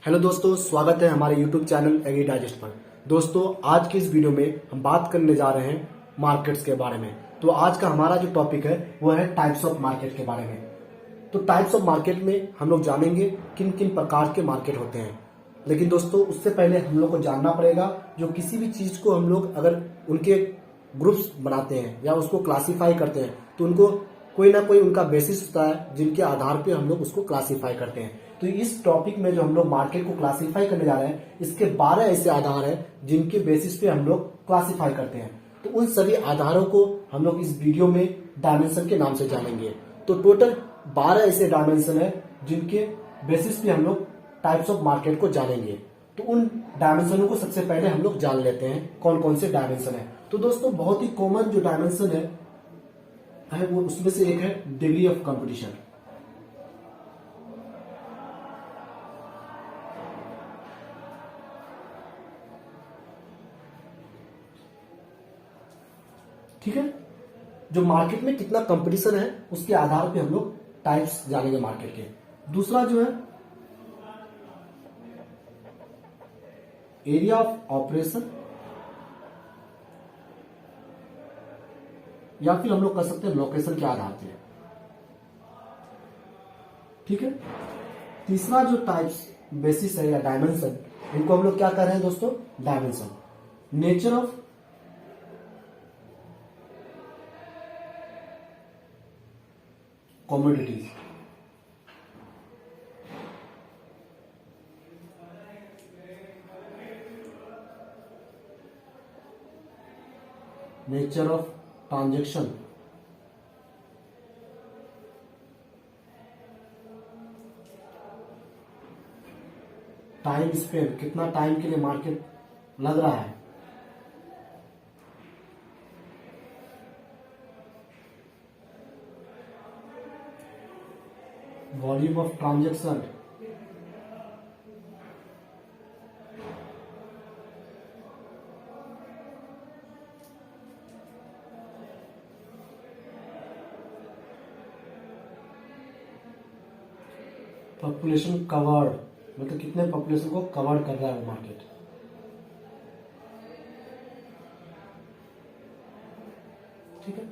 Hello दोस्तों, स्वागत है हमारे यूट्यूब चैनल एग्री डाइजेस्ट पर। दोस्तों, आज की इस वीडियो में हम बात करने जा रहे हैं मार्केट्स के बारे में। तो आज का हमारा जो टॉपिक है वो है टाइप्स ऑफ मार्केट के बारे में। तो टाइप्स ऑफ मार्केट में हम लोग जानेंगे किन किन प्रकार के मार्केट होते हैं। लेकिन दोस्तों, उससे पहले हम लोग को जानना पड़ेगा, जो किसी भी चीज को हम लोग अगर उनके ग्रुप्स बनाते हैं या उसको क्लासिफाई करते हैं तो उनको कोई ना कोई उनका बेसिस होता है जिनके आधार पे हम लोग उसको क्लासिफाई करते हैं। तो इस टॉपिक में जो हम लोग मार्केट को क्लासिफाई करने जा रहे हैं, इसके 12 ऐसे आधार हैं जिनके बेसिस पे हम लोग क्लासिफाई करते हैं। तो उन सभी आधारों को हम लोग इस वीडियो में डायमेंशन के नाम से जानेंगे। तो टोटल 12 ऐसे डायमेंशन है जिनके बेसिस पे हम लोग टाइप्स ऑफ मार्केट को जानेंगे। तो उन डायमेंशनों को सबसे पहले हम लोग जान लेते हैं कौन कौन से डायमेंशन है। तो दोस्तों, बहुत ही कॉमन जो डायमेंशन है वो उसमें से एक है डिग्री ऑफ कंपटीशन। ठीक है, जो मार्केट में कितना कंपटीशन है उसके आधार पे हम लोग टाइप्स जानेंगे मार्केट के। दूसरा जो है एरिया ऑफ ऑपरेशन, या फिर हम लोग कर सकते हैं लोकेशन के आधार पे। ठीक है, तीसरा जो टाइप्स बेसिस है या डायमेंशन, इनको हम लोग क्या कर रहे हैं दोस्तों? Dimension. Nature of commodities, nature of transaction, time Spain, कितना टाइम के लिए मार्केट लग रहा है, volume of transaction, population covered, मतलब कितने पॉपुलेशन को कवर कर रहा है मार्केट। ठीक है,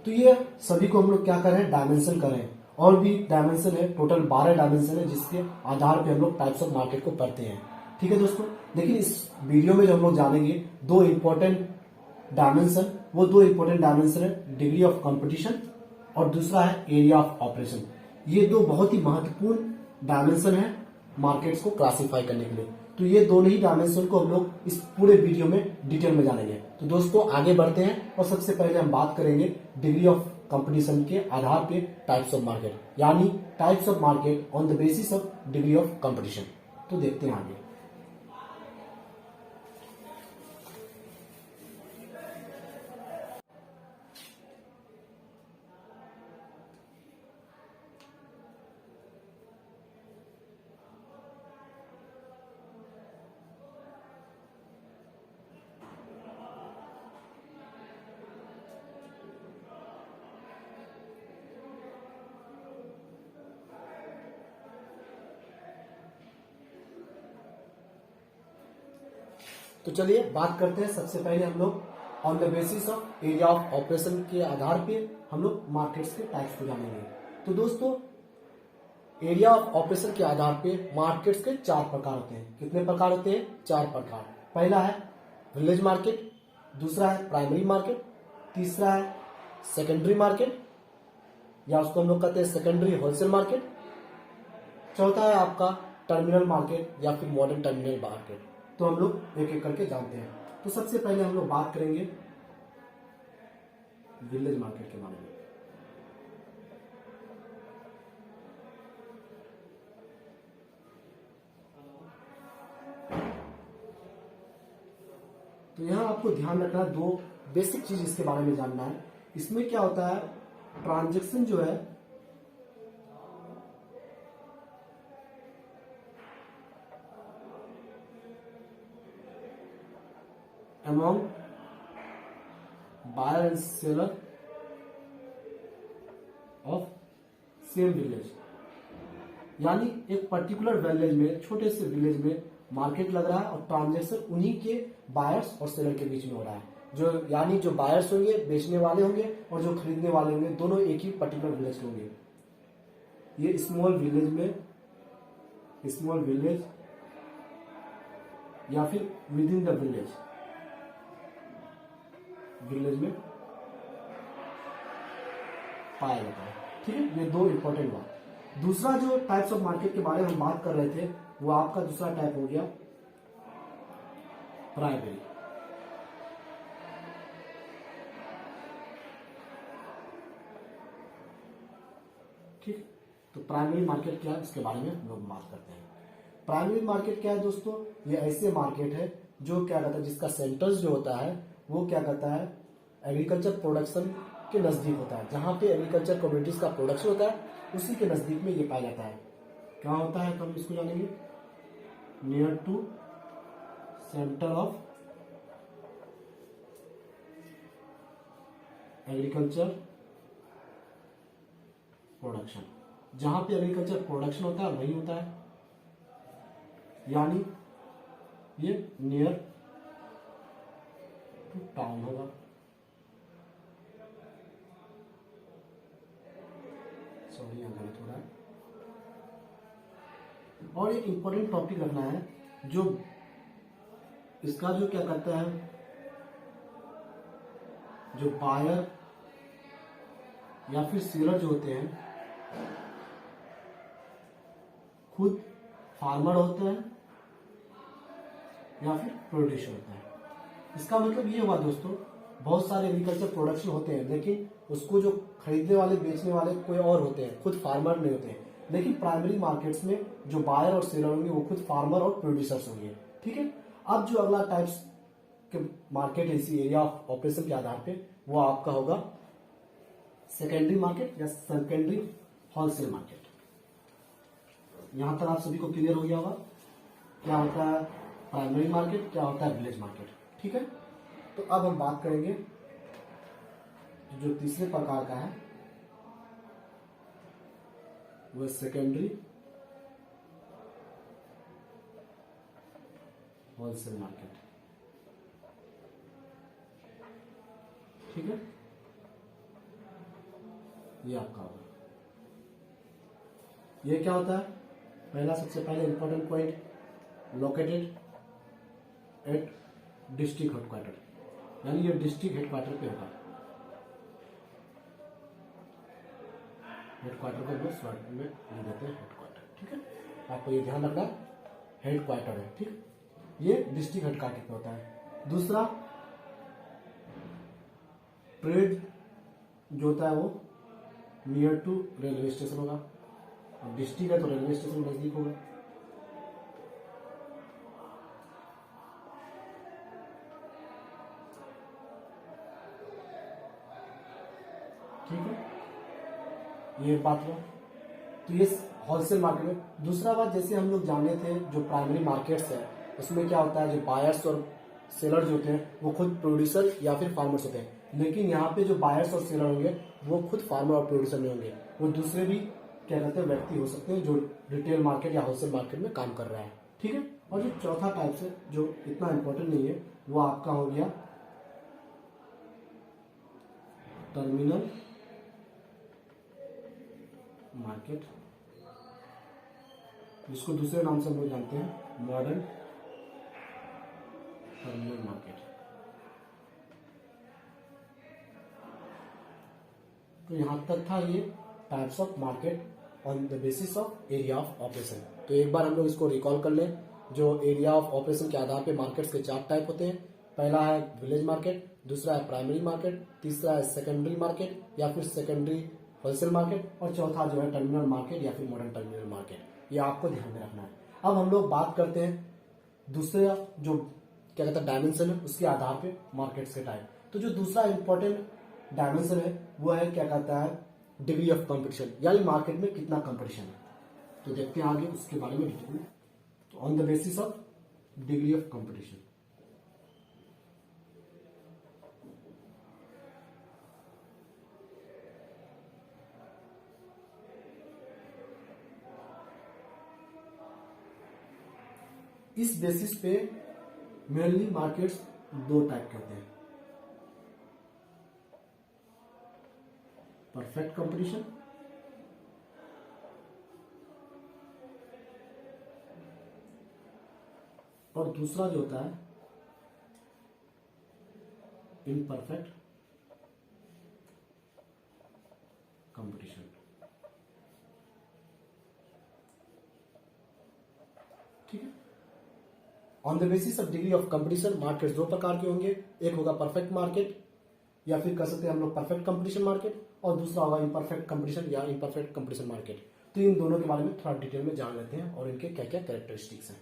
तो ये सभी को हम लोग क्या करें? डायमेंशन करें। और भी डायमेंशन है, टोटल 12 डायमेंशन है जिसके आधार पे हम लोग टाइप्स ऑफ मार्केट को पढ़ते हैं। ठीक है दोस्तों, लेकिन इस वीडियो में जो हम लोग जानेंगे दो इंपॉर्टेंट डायमेंशन, वो दो इंपॉर्टेंट डायमेंशन है डिग्री ऑफ कंपटीशन और दूसरा है एरिया ऑफ ऑपरेशन। ये दो बहुत ही महत्वपूर्ण डायमेंशन है मार्केट्स को क्लासिफाई करने के लिए। तो ये दोनों ही डायमेंशन को हम लोग इस पूरे वीडियो में डिटेल में जानेंगे। तो दोस्तों, आगे बढ़ते हैं और सबसे पहले हम बात करेंगे डिग्री ऑफ कंपटीशन के आधार पे टाइप्स ऑफ मार्केट, यानी types of market on the basis of degree of competition. तो देखते हैं आगे। तो चलिए बात करते हैं। सबसे पहले हम लोग on the basis of area of operation के आधार पे हम लोग मार्केट्स के टाइप्स को जानेंगे। तो दोस्तों, एरिया ऑफ ऑपरेशन के आधार पे मार्केट्स के 4 प्रकार होते हैं। कितने प्रकार होते हैं? 4 प्रकार। पहला है विलेज मार्केट, दूसरा है प्राइमरी मार्केट, तीसरा है सेकेंडरी मार्केट या उसको हम लोग कहते हैं सेकेंडरी होलसेल मार्केट, चौथा है आपका टर्मिनल मार्केट या फिर मॉडर्न टर्मिनल मार्केट। तो हम लोग एक एक करके जानते हैं। तो सबसे पहले हम लोग बात करेंगे विलेज मार्केट के बारे में। तो यहां आपको ध्यान रखना है, दो बेसिक चीज इसके बारे में जानना है। इसमें क्या होता है? ट्रांजैक्शन जो है among buyer and seller of same village, यानी एक पर्टिकुलर विलेज में, छोटे से विलेज में मार्केट लग रहा है और ट्रांजेक्शन उन्हीं के बायर्स और सेलर के बीच में हो रहा है। जो यानी जो बायर्स होंगे, बेचने वाले होंगे, और जो खरीदने वाले होंगे, दोनों एक ही पर्टिकुलर विलेज के होंगे। ये स्मॉल विलेज या फिर विद इन द विलेज में पाया जाता है। ठीक है, ये दो इंपॉर्टेंट बात। दूसरा जो टाइप्स ऑफ मार्केट के बारे में हम बात कर रहे थे, वो आपका दूसरा टाइप हो गया प्राइमरी। ठीक, तो प्राइमरी मार्केट क्या है, इसके बारे में हम लोग बात करते हैं। प्राइमरी मार्केट क्या है दोस्तों? ये ऐसे मार्केट है जो क्या कहता है, जिसका सेंटर्स जो होता है वो क्या कहता है, एग्रीकल्चर प्रोडक्शन के नजदीक होता है। जहां पे एग्रीकल्चर कम्युनिटीज का प्रोडक्शन होता है, उसी के नजदीक में ये पाया जाता है। क्या होता है, तो हम इसको जानेंगे, near to centre of agriculture production. जहां पे एग्रीकल्चर प्रोडक्शन होता है वही होता है, यानी ये नियर टू टाउन होगा। सॉरी, यहां गलत हो रहा है। और एक इंपॉर्टेंट टॉपिक रखना है, जो इसका जो क्या कहता है, जो बायर या फिर सेलर जो होते हैं खुद फार्मर होते हैं या फिर प्रोड्यूसर होता है। इसका मतलब ये हुआ दोस्तों, बहुत सारे एग्रीकल्चर प्रोडक्शन होते हैं, लेकिन उसको जो खरीदने वाले, बेचने वाले कोई और होते हैं, खुद फार्मर नहीं होते हैं। लेकिन प्राइमरी मार्केट्स में जो बायर और सेलर होंगे वो खुद फार्मर और प्रोड्यूसर्स होंगे। ठीक है, अब जो अगला टाइप्स के मार्केट है इसी एरिया ऑफ ऑपरेशन के आधार पे, वो आपका होगा सेकेंडरी मार्केट या सेकेंडरी होलसेल मार्केट। यहां तक आप सभी को क्लियर हो गया होगा क्या होता है प्राइमरी मार्केट, क्या होता है विलेज मार्केट। ठीक है, तो अब हम बात करेंगे जो तीसरे प्रकार का है, वह सेकेंडरी होलसेल मार्केट। ठीक है, ये आपका होगा। ये क्या होता है, पहला सबसे पहले important point, located at district headquarter, यानी ये डिस्ट्रिक्ट हेडक्वार्टर पे होगा। हेडक्वार्टर को हम शॉर्ट में लिख देते हैं हेडक्वार्टर। ठीक है, आपको ये ध्यान रखना, हेडक्वार्टर है। ठीक, ये डिस्ट्रिक्ट हेडक्वार्टर पे होता है। दूसरा, ट्रेड जो होता है वो नियर टू रेलवे स्टेशन होगा। अब डिस्ट्रिक्ट है तो रेलवे स्टेशन नजदीक होगा। ठीक है, ये बात हुआ। तो ये होलसेल मार्केट में। दूसरा बात, जैसे हम लोग जाने थे, जो प्राइमरी मार्केट्स है उसमें क्या होता है, जो बायर्स और सेलर जो होते हैं वो खुद प्रोड्यूसर या फिर फार्मर्स होते हैं। लेकिन यहाँ पे जो बायर्स और सेलर होंगे वो खुद फार्मर और प्रोड्यूसर नहीं होंगे, वो दूसरे भी क्या कहते हैं व्यक्ति हो सकते हैं जो रिटेल मार्केट या होलसेल मार्केट में काम कर रहा है। ठीक है, और जो चौथा टाइप है जो इतना इंपॉर्टेंट नहीं है, वो आपका हो गया टर्मिनल मार्केट, जिसको दूसरे नाम से हम लोग जानते हैं मॉडर्न टर्मिनल मार्केट। तो यहां तक था ये types of market on the basis of area of operation. तो एक बार हम लोग इसको रिकॉल कर लें, जो एरिया ऑफ ऑपरेशन के आधार पे मार्केट्स के 4 टाइप होते हैं। पहला है विलेज मार्केट, दूसरा है प्राइमरी मार्केट, तीसरा है सेकेंडरी मार्केट या फिर सेकेंडरी होलसेल मार्केट, और चौथा जो है टर्मिनल मार्केट या फिर मॉडर्न टर्मिनल मार्केट। ये आपको ध्यान में रखना है। अब हम लोग बात करते हैं दूसरे जो क्या कहता है डायमेंशन है, उसके आधार पे मार्केट्स के टाइप। तो जो दूसरा इंपॉर्टेंट डायमेंशन है वो है क्या कहता है डिग्री ऑफ कंपटीशन, यानी मार्केट में कितना कंपटीशन है। तो देखते हैं आगे उसके बारे में डिटेल में। तो on the basis of degree of competition, इस बेसिस पे मेनली मार्केट्स दो टाइप के होते हैं, परफेक्ट कंपटीशन और दूसरा जो होता है इम्परफेक्ट कंपटीशन। ठीक है। On the basis of degree of competition market दो प्रकार के होंगे, एक होगा परफेक्ट मार्केट या फिर कह सकते हैं हम लोग परफेक्ट कंपटीशन मार्केट, और दूसरा होगा इम्परफेक्ट कंपटीशन या इम्परफेक्ट कंपटीशन मार्केट। तो इन दोनों के बारे में थोड़ा डिटेल में जान लेते हैं और इनके क्या क्या कैरेक्टरिस्टिक्स हैं।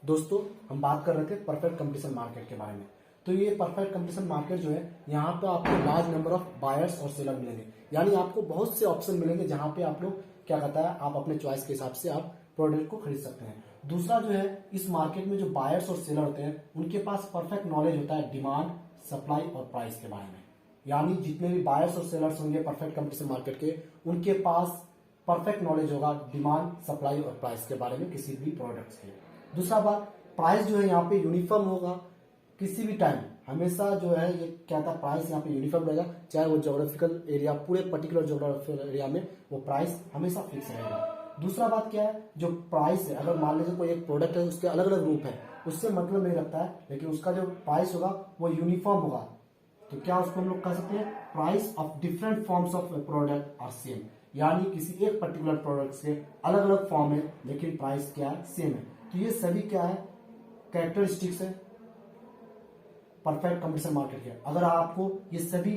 दोस्तों हम बात कर रहे थे परफेक्ट कंपटीशन मार्केट के बारे में। तो ये परफेक्ट कंपटीशन मार्केट जो है, यहाँ पे आपको लार्ज नंबर ऑफ बायर्स और सेलर मिलेंगे, यानी आपको बहुत से ऑप्शन मिलेंगे जहां पे आप लोग क्या कहता है आप अपने चॉइस के हिसाब से आप प्रोडक्ट को खरीद सकते हैं। दूसरा जो है, इस मार्केट में जो बायर्स और सेलर होते हैं उनके पास परफेक्ट नॉलेज होता है डिमांड, सप्लाई और प्राइस के बारे में, यानी जितने भी बायर्स और सेलर्स होंगे परफेक्ट कंपटीशन मार्केट के, उनके पास परफेक्ट नॉलेज होगा डिमांड, सप्लाई और प्राइस के बारे में किसी भी प्रोडक्ट्स के। दूसरा बात, प्राइस जो है यहाँ पे यूनिफॉर्म होगा, किसी भी टाइम हमेशा जो है ये क्या था प्राइस यहाँ पे यूनिफॉर्म रहेगा, चाहे वो ज्योग्राफिकल एरिया, पूरे पर्टिकुलर ज्योग्राफिकल एरिया में वो प्राइस हमेशा फिक्स रहेगा। दूसरा बात क्या है, जो प्राइस है, अगर मान लीजिए कोई एक प्रोडक्ट है उसके अलग अलग रूप है, उससे मतलब नहीं रखता है, लेकिन उसका जो प्राइस होगा वो यूनिफॉर्म होगा, तो क्या उसको हम लोग कह सकते हैं price of different forms of product are same, यानी किसी एक पर्टिकुलर प्रोडक्ट से अलग अलग फॉर्म है लेकिन प्राइस क्या है, सेम है। तो ये सभी क्या है, कैरेक्टरिस्टिक्स है परफेक्ट कंपटीशन मार्केट के। अगर आपको ये सभी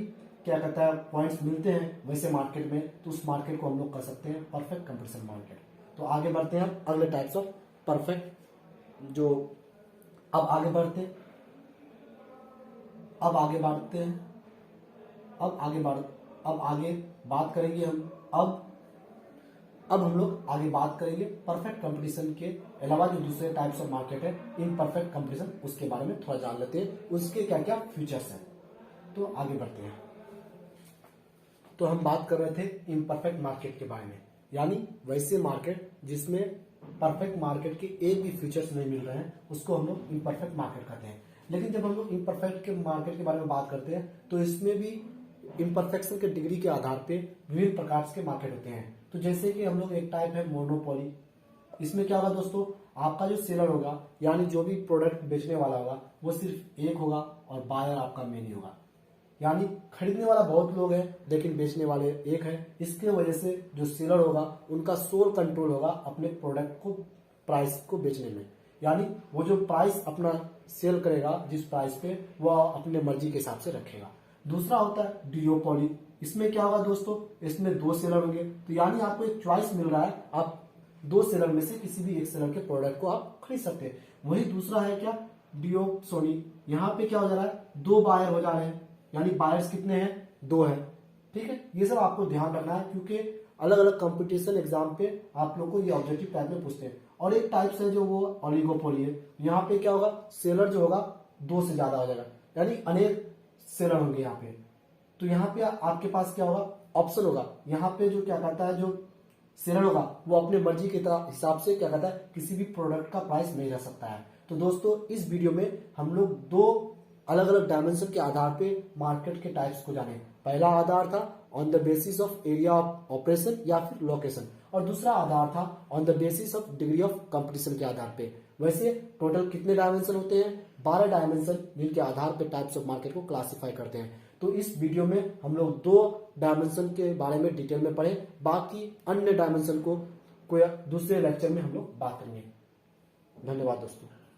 क्या कहता है पॉइंट्स मिलते हैं वैसे मार्केट में, तो उस मार्केट को हम लोग कह सकते हैं परफेक्ट कंपटीशन मार्केट। तो आगे बढ़ते हैं अगले टाइप्स ऑफ परफेक्ट, जो अब आगे बढ़ते हैं अब आगे बात करेंगे हम अब हम लोग आगे बात करेंगे परफेक्ट कंपटीशन के अलावा जो दूसरे टाइप्स ऑफ मार्केट है इन परफेक्ट कंपटीशन, उसके बारे में थोड़ा जान लेते हैं, उसके क्या क्या फीचर्स हैं। तो आगे बढ़ते हैं। तो हम बात कर रहे थे इम्परफेक्ट मार्केट के बारे में, यानी वैसे मार्केट जिसमें परफेक्ट मार्केट के एक भी फीचर्स नहीं मिल रहे हैं उसको हम लोग इम्परफेक्ट मार्केट कहते हैं। लेकिन जब हम लोग इम्परफेक्ट के मार्केट के बारे में बात करते हैं तो इसमें भी इम्परफेक्शन के डिग्री के आधार पे विभिन्न प्रकार के मार्केट होते हैं। तो जैसे कि हम लोग एक टाइप है मोनोपोली, इसमें क्या होगा दोस्तों, आपका जो सेलर होगा यानी जो भी प्रोडक्ट बेचने वाला होगा वो सिर्फ एक होगा और बायर आपका मेन होगा, यानी खरीदने वाला बहुत लोग हैं लेकिन बेचने वाले एक है। इसके वजह से जो सेलर होगा उनका सोल कंट्रोल होगा अपने प्रोडक्ट को प्राइस को बेचने में, यानी वो जो प्राइस अपना सेल करेगा जिस प्राइस पे वो अपने मर्जी के हिसाब से रखेगा। दूसरा होता है डिओपोली, इसमें क्या होगा दोस्तों, इसमें दो सेलर होंगे, तो यानी आपको एक चॉइस मिल रहा है, आप दो सेलर में से किसी भी एक सेलर के प्रोडक्ट को आप खरीद सकते हैं। वही दूसरा है क्या, डिओसोनी, यहाँ पे क्या हो जा रहा है, दो बायर हो जा रहे हैं, यानी बायर्स कितने हैं, दो हैं। ठीक है, ये सब आपको ध्यान रखना है क्योंकि अलग अलग कंपटीशन एग्जाम पे आप लोग को ये ऑब्जेक्टिव टाइप में पूछते हैं। और एक टाइप है जो वो ऑलिगोपोली है, यहाँ पे क्या होगा, सेलर जो होगा दो से ज्यादा हो जाएगा, यानी अनेक सेलर होंगे यहाँ पे। तो यहाँ पे आपके पास क्या होगा, ऑप्शन होगा, यहाँ पे जो क्या कहता है जो सेलर होगा वो अपने मर्जी के हिसाब से क्या कहता है किसी भी प्रोडक्ट का प्राइस नहीं रह सकता है। तो दोस्तों इस वीडियो में हम लोग दो अलग अलग डायमेंशन के आधार पे मार्केट के टाइप्स को जाने। पहला आधार था on the basis of area of operation या फिर लोकेशन, और दूसरा आधार था on the basis of degree of competition के आधार पे। वैसे टोटल कितने डायमेंशन होते हैं, 12 डायमेंशन, जिनके आधार पे टाइप्स ऑफ मार्केट को क्लासिफाई करते हैं। तो इस वीडियो में हम लोग दो डायमेंशन के बारे में डिटेल में पढ़े, बाकी अन्य डायमेंशन को कोई दूसरे लेक्चर में हम लोग बात करेंगे। धन्यवाद दोस्तों।